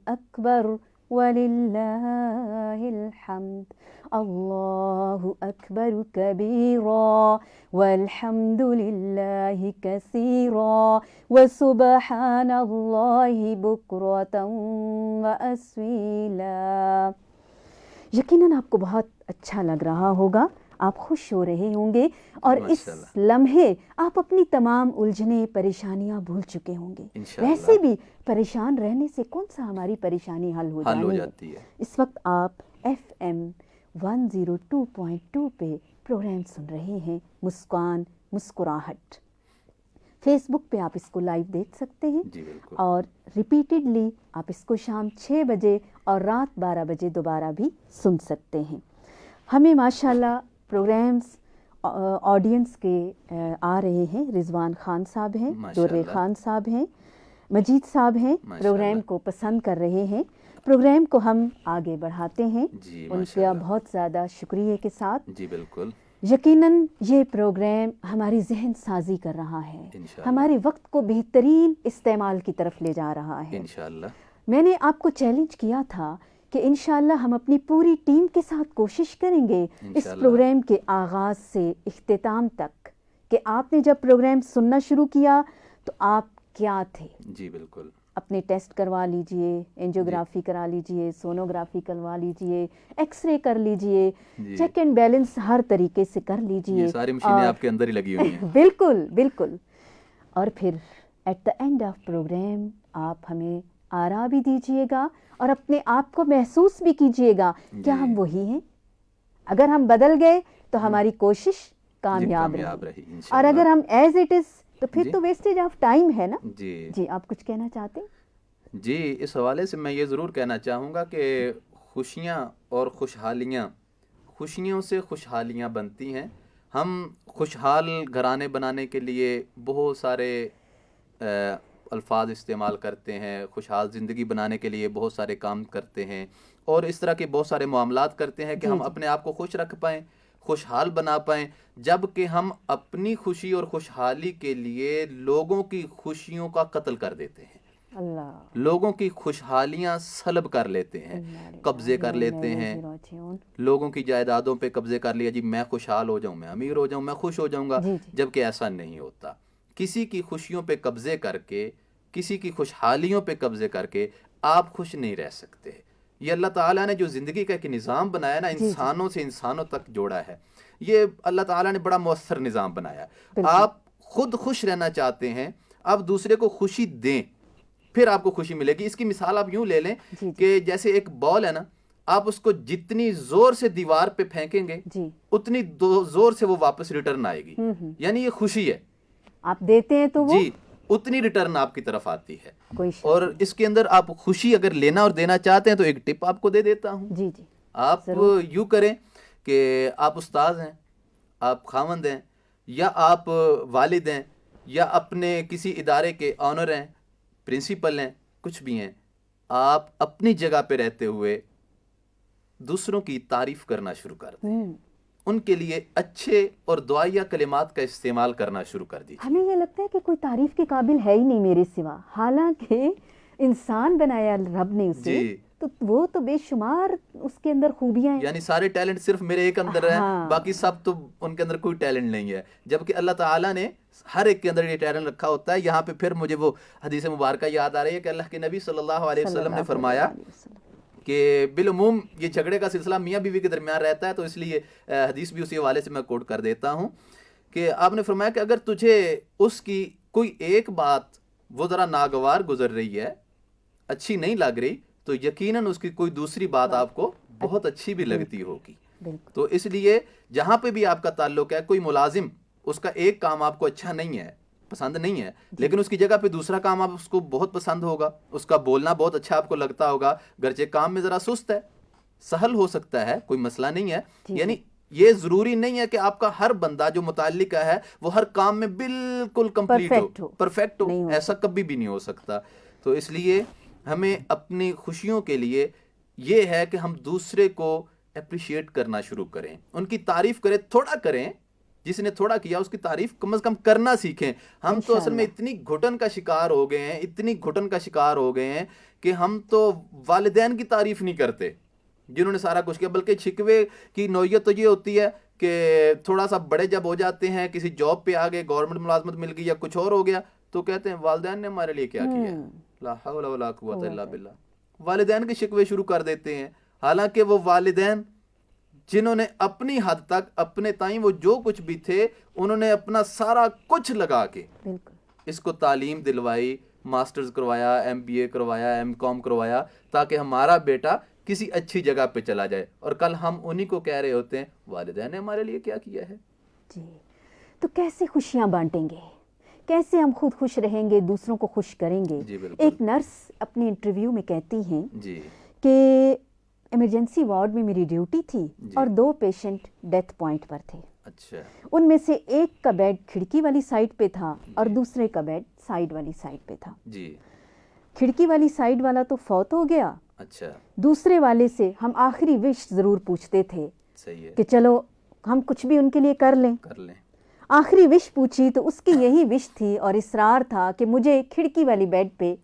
اکبر, وَلِلَّهِ الْحَمْدُ اللہ اکبر کبیرا والحمد للہ کثیرا وسبحان اللہ بکرۃ واسیلا۔ یقیناً آپ کو بہت اچھا لگ رہا ہوگا، آپ خوش ہو رہے ہوں گے، اور اس لمحے آپ اپنی تمام الجھنیں پریشانیاں بھول چکے ہوں گے۔ ویسے بھی پریشان رہنے سے کون سا ہماری پریشانی حل ہو جاتی ہے۔ اس وقت آپ FM 102.2 پہ پروگرام سن رہے ہیں مسکان مسکراہٹ۔ فیس بک پہ آپ اس کو لائیو دیکھ سکتے ہیں، جی بالکل، اور ریپیٹڈلی آپ اس کو شام 6 بجے اور رات 12 بجے دوبارہ بھی سن سکتے ہیں۔ ہمیں ماشاءاللہ پروگرامز آڈینس کے آ رہے ہیں، رضوان خان صاحب ہیں، در خان صاحب ہیں، مجید صاحب ہیں، پروگرام کو پسند کر رہے ہیں، پروگرام کو ہم آگے بڑھاتے ہیں ان کا بہت زیادہ شکریہ کے ساتھ۔ جی بالکل، یقیناً یہ پروگرام ہماری ذہن سازی کر رہا ہے، ہمارے وقت کو بہترین استعمال کی طرف لے جا رہا ہے انشاءاللہ۔ میں نے آپ کو چیلنج کیا تھا کہ انشاءاللہ ہم اپنی پوری ٹیم کے ساتھ کوشش کریں گے اس پروگرام کے آغاز سے اختتام تک، کہ آپ نے جب پروگرام سننا شروع کیا تو آپ کیا تھے۔ جی بالکل، اپنے ٹیسٹ کروا لیجئے، اینجیوگرافی کرا لیجئے، سونوگرافی کروا لیجئے، ایکس رے کر لیجئے، چیک اینڈ بیلنس ہر طریقے سے کر لیجئے، یہ ساری مشینیں آپ کے اندر ہی لگی ہوئی ہیں۔ بالکل بالکل، اور پھر at the end of program آپ ہمیں آرا بھی دیجئے گا اور اپنے آپ کو محسوس بھی کیجئے گا کیا ہم وہی ہیں۔ اگر ہم بدل گئے تو ہماری کوشش کامیاب رہی، اور اگر ہم ایز اٹ از تو پھر تو ویسٹیج آف ٹائم ہے نا۔ جی آپ کچھ کہنا چاہتے ہیں؟ جی، اس حوالے سے میں یہ ضرور کہنا چاہوں گا کہ خوشیاں اور خوشحالیاں، خوشیوں سے خوشحالیاں بنتی ہیں۔ ہم خوشحال گھرانے بنانے کے لیے بہت سارے الفاظ استعمال کرتے ہیں، خوشحال زندگی بنانے کے لیے بہت سارے کام کرتے ہیں، اور اس طرح کے بہت سارے معاملات کرتے ہیں کہ ہم اپنے آپ کو خوش رکھ پائیں، خوشحال بنا پائیں، جب کہ ہم اپنی خوشی اور خوشحالی کے لیے لوگوں کی خوشیوں کا قتل کر دیتے ہیں، لوگوں کی خوشحالیاں سلب کر لیتے ہیں، قبضے کر لیتے ہیں، لوگوں کی جائیدادوں پہ قبضے کر لیا، جی میں خوشحال ہو جاؤں، میں امیر ہو جاؤں، میں خوش ہو جاؤں گا، جبکہ ایسا نہیں ہوتا۔ کسی کی خوشیوں پہ قبضے کر کے، کسی کی خوشحالیوں پہ قبضے کر کے آپ خوش نہیں رہ سکتے۔ یہ اللہ تعالیٰ نے جو زندگی کا ایک نظام بنایا نا، انسانوں سے انسانوں تک جوڑا ہے، یہ اللہ تعالیٰ نے بڑا مؤثر نظام بنایا۔ آپ خود خوش رہنا چاہتے ہیں، آپ دوسرے کو خوشی دیں، پھر آپ کو خوشی ملے گی۔ اس کی مثال آپ یوں لے لیں کہ جیسے ایک بال ہے نا، آپ اس کو جتنی زور سے دیوار پہ پھینکیں گے اتنی زور سے وہ واپس ریٹرن آئے گی، یعنی یہ خوشی ہے، آپ دیتے ہیں تو جی اتنی ریٹرن آپ کی طرف آتی ہے۔ اور اس کے اندر آپ خوشی اگر لینا اور دینا چاہتے ہیں تو ایک ٹپ آپ کو دے دیتا ہوں۔ آپ یوں کریں کہ آپ استاذ ہیں، آپ خاوند ہیں، یا آپ والد ہیں، یا اپنے کسی ادارے کے آنر ہیں، پرنسپل ہیں، کچھ بھی ہیں، آپ اپنی جگہ پہ رہتے ہوئے دوسروں کی تعریف کرنا شروع کر دیں، ان کے لیے اچھے اور دعائیہ کلمات کا استعمال کرنا شروع کر دیجیے۔ ہمیں یہ لگتا ہے کہ کوئی تعریف کے قابل ہے ہی نہیں میرے سوا، حالانکہ انسان بنایا رب نے اسے، تو وہ تو بے شمار اس کے اندر خوبیاں ہیں، یعنی سارے ٹیلنٹ صرف میرے ایک اندر ہیں، باقی سب تو ان کے اندر کوئی ٹیلنٹ نہیں ہے، جبکہ اللہ تعالیٰ نے ہر ایک کے اندر یہ ٹیلنٹ رکھا ہوتا ہے۔ یہاں پہ پھر مجھے وہ حدیث مبارکہ یاد آ رہی ہے کہ اللہ کے نبی صلی اللہ علیہ وسلم نے فرمایا کہ بالعموم یہ جھگڑے کا سلسلہ میاں بیوی کے درمیان رہتا ہے، تو اس لیے حدیث بھی اسی حوالے سے میں کوٹ کر دیتا ہوں کہ آپ نے فرمایا کہ اگر تجھے اس کی کوئی ایک بات وہ ذرا ناگوار گزر رہی ہے، اچھی نہیں لگ رہی، تو یقیناً اس کی کوئی دوسری بات آپ کو بہت اچھی بھی لگتی ہوگی۔ تو اس لیے جہاں پہ بھی آپ کا تعلق ہے، کوئی ملازم اس کا ایک کام آپ کو اچھا نہیں ہے، پسند نہیں ہے، لیکن اس کی جگہ پہ دوسرا کام آپ اس کو بہت پسند ہوگا، اس کا بولنا بہت اچھا آپ کو لگتا ہوگا، گرچہ کام میں ذرا سست ہے، سہل ہو سکتا ہے، کوئی مسئلہ نہیں ہے، یعنی یہ ضروری نہیں ہے کہ آپ کا ہر بندہ جو متعلق ہے وہ ہر کام میں بالکل کمپلیٹ ہو، پرفیکٹ ہو، ایسا کبھی بھی نہیں ہو سکتا۔ تو اس لیے ہمیں اپنی خوشیوں کے لیے یہ ہے کہ ہم دوسرے کو اپریشیٹ کرنا شروع کریں، ان کی تعریف کریں، تھوڑا کریں، جس نے تھوڑا کیا اس کی تعریف کم از کم کرنا سیکھیں. ہم تو اصل میں اتنی گھٹن کا شکار ہو گئے ہیں, اتنی گھٹن کا شکار ہو گئے ہیں کہ ہم تو والدین کی تعریف نہیں کرتے جنہوں نے سارا کچھ کیا. بلکہ شکوے کی نوعیت تو یہ ہوتی ہے کہ تھوڑا سا بڑے جب ہو جاتے ہیں, کسی جاب پہ آ گئے, گورنمنٹ ملازمت مل گئی یا کچھ اور ہو گیا, تو کہتے ہیں والدین نے ہمارے لیے کیا کیا ہے, لا حول ولا قوت الا باللہ. والدین کے شکوے شروع کر دیتے ہیں, حالانکہ وہ والدین جنہوں نے اپنی حد تک اپنے تائیں وہ جو کچھ بھی تھے انہوں نے اپنا سارا کچھ لگا کے اس کو تعلیم دلوائی, ماسٹرز کروایا, MBA کروایا, M.Com کروایا, تاکہ ہمارا بیٹا کسی اچھی جگہ پہ چلا جائے. اور کل ہم انہی کو کہہ رہے ہوتے ہیں والدین نے ہمارے لیے کیا کیا ہے. جی, تو کیسے خوشیاں بانٹیں گے, کیسے ہم خود خوش رہیں گے, دوسروں کو خوش کریں گے. جی بالکل. ایک نرس اپنی انٹرویو میں کہتی ہیں جی کہ ایمرجنسی وارڈ میں میری ڈیوٹی تھی اور 2 پیشنٹ ڈیتھ پوائنٹ پر تھے. اچھا. ان میں سے ایک کا بیڈ کھڑکی والی سائڈ پہ تھا اور دوسرے کا بیڈ سائڈ والی سائڈ پہ تھا. جی. کھڑکی والی سائڈ والا تو فوت ہو گیا. اچھا. دوسرے والے سے ہم آخری وش ضرور پوچھتے تھے صحیح ہے کہ چلو ہم کچھ بھی ان کے لیے کر لیں. آخری وش پوچھی تو اس کی یہی وش تھی اور اصرار تھا کہ مجھے کھڑکی والی بیڈ پہ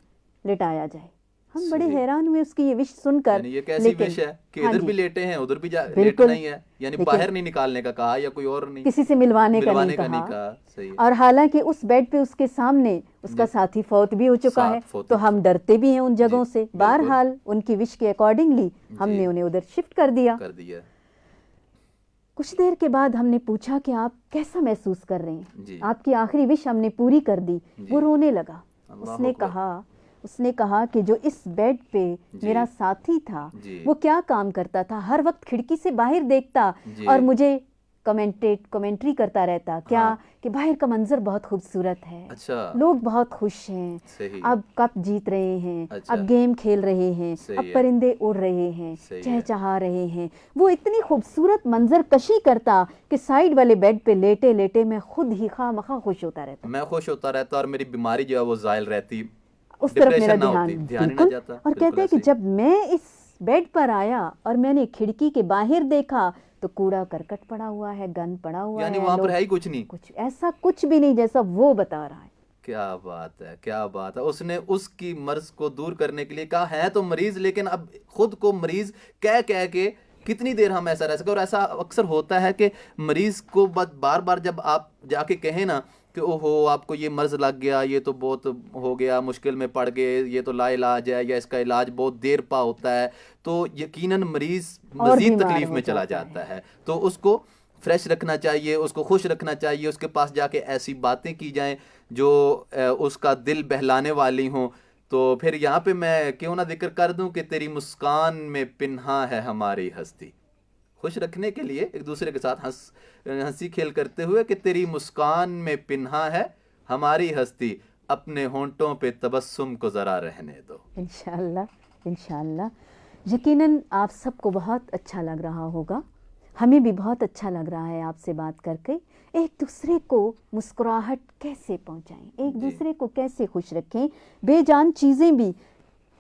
لٹایا جائے. ہم بڑے حیران ہوئے اس کی یہ وش سن کر. یہ کیسی وش ہے کہ ادھر بھی لیٹے ہیں ادھر بھی لیٹنا ہی ہے, یعنی باہر نہیں نکالنے کا کہا یا کوئی اور نہیں, کسی سے ملوانے کا نہیں کہا. اور حالانکہ اس بیڈ پہ اس کے سامنے اس کا ساتھی فوت بھی ہو چکا ہے, تو ہم ڈرتے بھی ہیں ان جگہوں سے. بہرحال ان کی وش کے اکارڈنگلی ہم نے انہیں ادھر شفٹ کر دیا. کچھ دیر کے بعد ہم نے پوچھا کہ آپ کیسا محسوس کر رہے ہیں, آپ کی آخری وش ہم نے پوری کر دی. وہ رونے لگا. اس نے کہا کہ جو اس بیڈ پہ میرا ساتھی تھا وہ کیا کام کرتا تھا, ہر وقت کھڑکی سے باہر دیکھتا اور مجھے کمنٹری کرتا رہتا کیا کہ باہر کا منظر بہت خوبصورت ہے, لوگ بہت خوش ہیں, اب کپ جیت رہے ہیں, اب گیم کھیل رہے ہیں, اب پرندے اڑ رہے ہیں, چہچہا رہے ہیں. وہ اتنی خوبصورت منظر کشی کرتا کہ سائیڈ والے بیڈ پہ لیٹے لیٹے میں خود ہی خواہ مخواہ خوش ہوتا رہتا. اور میری بیماری جو ہے وہ زائل رہتی, اس طرف میرا دھیان نہ جاتا. اور کہتے ہیں کہ جب میں اس بیڈ پر آیا اور میں نے کھڑکی کے باہر دیکھا تو کوڑا کرکٹ پڑا ہوا ہے, گند پڑا ہوا ہے, یعنی وہاں پر ہے ہی کچھ نہیں, کچھ ایسا کچھ بھی نہیں جیسا وہ بتا رہا ہے. کیا بات ہے, کیا بات ہے. اس نے اس کی مرض کو دور کرنے کے لیے کہا ہے تو مریض, لیکن اب خود کو مریض کہہ کے کتنی دیر ہم ایسا رہ سکے. اور ایسا اکثر ہوتا ہے کہ مریض کو بار بار جب آپ جا کے کہیں نا کہ اوہو آپ کو یہ مرض لگ گیا, یہ تو بہت ہو گیا, مشکل میں پڑ گئے, یہ تو لا علاج ہے یا اس کا علاج بہت دیر پا ہوتا ہے, تو یقیناً مریض مزید تکلیف میں چلا جاتا ہے. تو اس کو فریش رکھنا چاہیے, اس کو خوش رکھنا چاہیے, اس کے پاس جا کے ایسی باتیں کی جائیں جو اس کا دل بہلانے والی ہوں. تو پھر یہاں پہ میں کیوں نہ ذکر کر دوں کہ تیری مسکان میں پنہاں ہے ہماری ہستی. خوش رکھنے کے لیے ایک دوسرے کے ساتھ ہنسی کھیل کرتے ہوئے کہ تیری مسکان میں پنہاں ہے ہماری ہستی, اپنے ہونٹوں پہ تبسم کو ذرا رہنے دو. انشاءاللہ یقیناً آپ سب کو بہت اچھا لگ رہا ہوگا, ہمیں بھی بہت اچھا لگ رہا ہے آپ سے بات کر کے. ایک دوسرے کو مسکراہٹ کیسے پہنچائیں, ایک دوسرے کو کیسے خوش رکھیں, بے جان چیزیں بھی.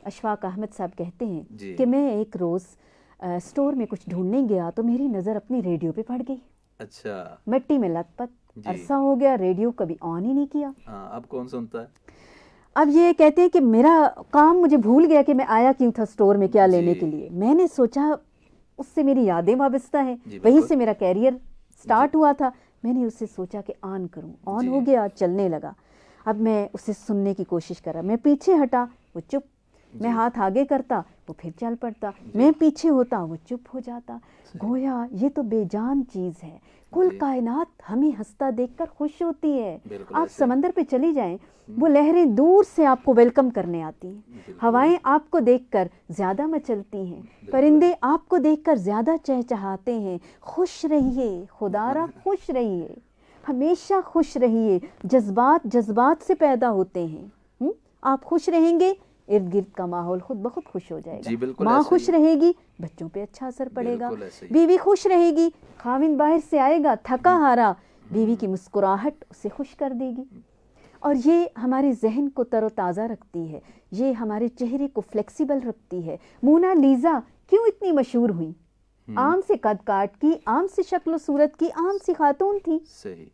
اشفاق احمد صاحب کہتے ہیں کہ میں ایک روز اسٹور میں کچھ ڈھونڈنے گیا تو میری نظر اپنی ریڈیو پہ پڑ گئی. اچھا. مٹی میں لت پت عرصہ ہو گیا, ریڈیو کبھی آن ہی نہیں کیا. اب کون سنتا ہے. اب یہ کہتے ہیں کہ میرا کام مجھے بھول گیا کہ میں آیا کیوں تھا اسٹور میں کیا لینے کے لیے. میں نے سوچا اس سے میری یادیں وابستہ ہیں, وہیں سے میرا کیریئر سٹارٹ ہوا تھا. میں نے اسے سوچا کہ آن کروں, آن ہو گیا, چلنے لگا. اب میں اسے سننے کی کوشش کر رہا, میں پیچھے ہٹا وہ چپ, میں ہاتھ آگے کرتا وہ پھر چل پڑتا, میں پیچھے ہوتا وہ چپ ہو جاتا. گویا یہ تو بے جان چیز ہے, کل کائنات ہمیں ہنستا دیکھ کر خوش ہوتی ہے. آپ سمندر پہ چلی جائیں, وہ لہریں دور سے آپ کو ویلکم کرنے آتی ہیں, ہوائیں آپ کو دیکھ کر زیادہ مچلتی ہیں, پرندے آپ کو دیکھ کر زیادہ چہچہاتے ہیں. خوش رہیے, خدا را خوش رہیے, ہمیشہ خوش رہیے. جذبات سے پیدا ہوتے ہیں. آپ خوش رہیں گے, ارد گرد کا ماحول خود بخود خوش ہو جائے گا. ماں خوش رہے گی, بچوں پہ اچھا اثر پڑے گا. بیوی خوش رہے گی, خاوند باہر سے آئے گا تھکا ہارا, بیوی کی مسکراہٹ اسے خوش کر دے گی. اور یہ ہمارے ذہن کو تر و تازہ رکھتی ہے, یہ ہمارے چہرے کو فلیکسیبل رکھتی ہے. مونا لیزا کیوں اتنی مشہور ہوئی؟ عام سے قد کاٹ کی، عام سے شکل و صورت کی، عام سی خاتون تھی، صحیح.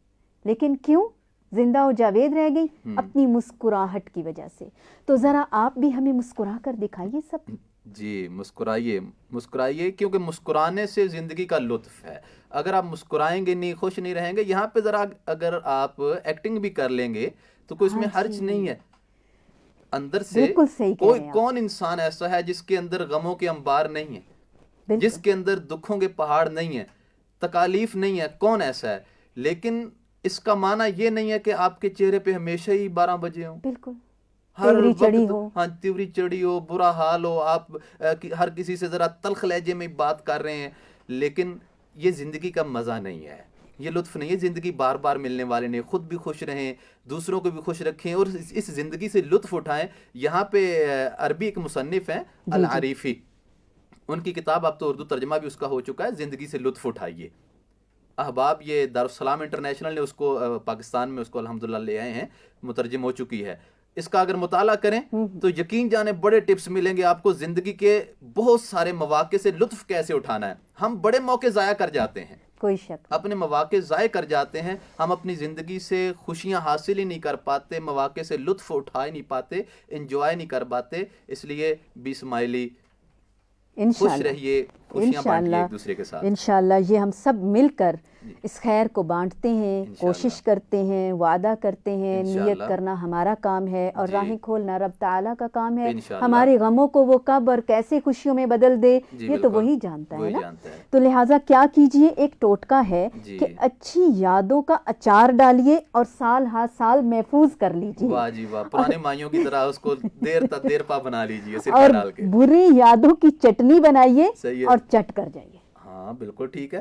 لیکن کیوں زندہ و جاوید رہ گئی؟ اپنی مسکراہٹ کی وجہ سے. تو ذرا آپ بھی ہمیں مسکرا کر دکھائیے سب. جی مسکرائیے، مسکرائیے، کیونکہ مسکرانے سے زندگی کا لطف ہے. اگر آپ مسکرائیں گے نہیں، خوش نہیں رہیں گے، یہاں پہ ذرا اگر آپ ایکٹنگ بھی کر لیں گے تو کوئی اس میں حرج نہیں ہے. اندر سے بالکل صحیح کہہ کوئی رہے ہیں آپ. کون انسان ایسا ہے جس کے اندر غموں کے انبار نہیں ہیں، بالکل جس کے اندر دکھوں کے پہاڑ نہیں ہیں، تکالیف نہیں ہے؟ کون ایسا ہے؟ لیکن اس کا معنی یہ نہیں ہے کہ آپ کے چہرے پہ ہمیشہ ہی 12 بجے ہوں، بالکل ہر تیوری چڑھی وقت ہو. ہاں تیوری چڑھی ہو، برا حال ہو، آپ ہر کسی سے ذرا تلخ لہجے میں بات کر رہے ہیں. لیکن یہ زندگی کا مزہ نہیں ہے، یہ لطف نہیں ہے. زندگی بار بار ملنے والے نہیں. خود بھی خوش رہیں، دوسروں کو بھی خوش رکھیں اور اس زندگی سے لطف اٹھائیں. یہاں پہ عربی ایک مصنف ہیں العریفی، ان کی کتاب اب تو اردو ترجمہ بھی اس کا ہو چکا ہے، زندگی سے لطف اٹھائیے. احباب یہ دارالسلام انٹرنیشنل نے اس کو پاکستان میں اس کو الحمدللہ لے آئے ہیں، مترجم ہو چکی ہے. اس کا اگر مطالعہ کریں تو یقین جانے بڑے ٹپس ملیں گے آپ کو زندگی کے بہت سارے مواقع سے لطف کیسے اٹھانا ہے. ہم بڑے موقع ضائع کر جاتے ہیں، کوئی شک. اپنے مواقع ضائع کر جاتے ہیں. ہم اپنی زندگی سے خوشیاں حاصل ہی نہیں کر پاتے، مواقع سے لطف اٹھا ہی نہیں پاتے، انجوائے نہیں کر پاتے. اس لیے بی اسمائلی، خوش رہیے، خوشیاں بانٹیے ایک دوسرے کے ساتھ. انشاءاللہ یہ ہم سب مل کر اس خیر کو بانٹتے ہیں، کوشش کرتے ہیں، وعدہ کرتے ہیں. نیت کرنا ہمارا کام ہے اور راہیں کھولنا رب تعالیٰ کا کام ہے. ہمارے غموں کو وہ کب اور کیسے خوشیوں میں بدل دے یہ تو وہی جانتا ہے نا. تو لہٰذا کیا کیجئے، ایک ٹوٹکا ہے کہ اچھی یادوں کا اچار ڈالیے اور سال ہا سال محفوظ کر لیجئے. واہ جی واہ، پرانے مائیوں کی طرح اس کو دیر پا بنا لیجئے سرکہ اور ڈال کے. بری یادوں کی چٹنی بنائیے اور چٹ کر جائیے. ہاں بالکل ٹھیک ہے.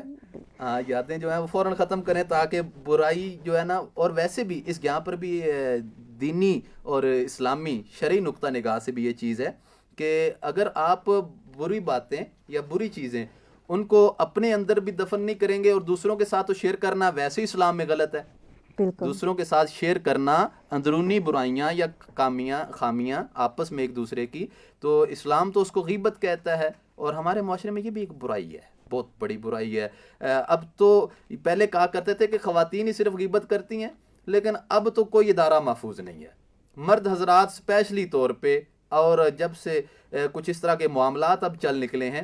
ہاں یادیں جو ہیں وہ فوراً ختم کریں تاکہ برائی جو ہے نا. اور ویسے بھی اس یہاں پر بھی دینی اور اسلامی شرعی نقطہ نگاہ سے بھی یہ چیز ہے کہ اگر آپ بری باتیں یا بری چیزیں ان کو اپنے اندر بھی دفن نہیں کریں گے اور دوسروں کے ساتھ تو شیئر کرنا ویسے ہی اسلام میں غلط ہے. دوسروں کے ساتھ شیئر کرنا اندرونی برائیاں یا خامیاں آپس میں ایک دوسرے کی، تو اسلام تو اس کو غیبت کہتا ہے. اور ہمارے معاشرے میں یہ بھی ایک برائی ہے، بہت بڑی برائی ہے. اب تو پہلے کہا کرتے تھے کہ خواتین ہی صرف غیبت کرتی ہیں، لیکن اب تو کوئی ادارہ محفوظ نہیں ہے. مرد حضرات اسپیشلی طور پہ، اور جب سے کچھ اس طرح کے معاملات اب چل نکلے ہیں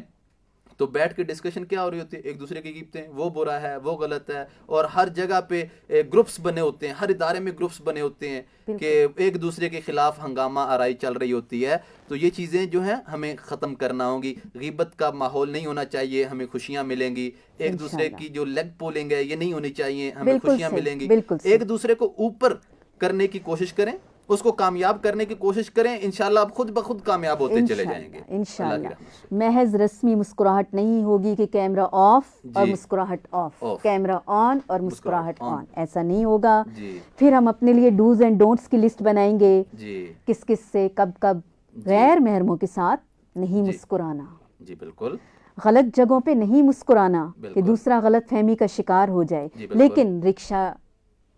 تو بیٹھ کے ڈسکشن کیا ہو رہی ہوتی ہے؟ ایک دوسرے کی غیبتیں، وہ برا ہے، وہ غلط ہے. اور ہر جگہ پہ گروپس بنے ہوتے ہیں، ہر ادارے میں گروپس بنے ہوتے ہیں کہ ایک دوسرے کے خلاف ہنگامہ آرائی چل رہی ہوتی ہے. تو یہ چیزیں جو ہیں ہمیں ختم کرنا ہوں گی. غیبت کا ماحول نہیں ہونا چاہیے، ہمیں خوشیاں ملیں گی. ایک دوسرے کی جو لیگ پولنگ ہے یہ نہیں ہونی چاہیے، ہمیں خوشیاں ملیں گی. ایک دوسرے کو اوپر کرنے کی کوشش کریں، اس کو کامیاب کرنے کی کوشش کریں. انشاءاللہ آپ خود بخود کامیاب ہوتے چلے جائیں گے انشاءاللہ. محض رسمی مسکراہٹ نہیں ہوگی کہ کیمرہ آف اور مسکراہٹ آف، کیمرہ آن اور مسکراہٹ آن، ایسا نہیں ہوگا. پھر ہم اپنے لیے ڈوز اینڈ ڈونٹس کی لسٹ بنائیں گے، کس کس سے کب غیر محرموں کے ساتھ نہیں مسکرانا. جی بالکل. غلط جگہوں پہ نہیں مسکرانا کہ دوسرا غلط فہمی کا شکار ہو جائے. لیکن رکشہ،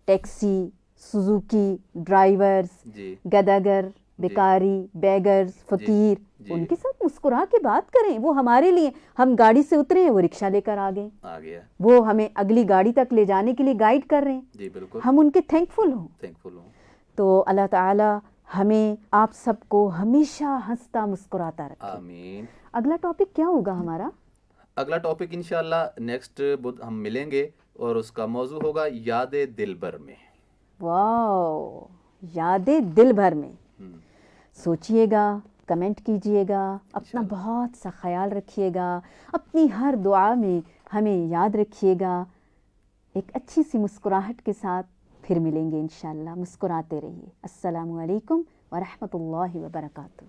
ٹیکسی، سوزوکی ڈرائیورز، گداگر، بیکاری، بیگرز، فقیر، ان کے ساتھ مسکرا کے بات کریں. وہ ہمارے لیے، ہم گاڑی سے اترے ہیں وہ رکشہ لے کر آ گئے، وہ ہمیں اگلی گاڑی تک لے جانے کے لیے گائیڈ کر رہے ہیں. ہم ان کے تھینکفل ہوں. تو اللہ تعالی ہمیں آپ سب کو ہمیشہ ہنستا مسکراتا رکھے. آمین. اگلا ٹاپک کیا ہوگا ہمارا؟ اگلا ٹاپک انشاءاللہ نیکسٹ بدھ ہم ملیں گے اور اس کا موضوع ہوگا یاد دل بھر میں. واو، یاد دل بھر میں. سوچئے گا، کمنٹ کیجئے گا، اپنا بہت سا خیال رکھیے گا، اپنی ہر دعا میں ہمیں یاد رکھیے گا. ایک اچھی سی مسکراہٹ کے ساتھ پھر ملیں گے انشاءاللہ. مسکراتے رہیے. السلام علیکم ورحمۃ اللہ وبرکاتہ.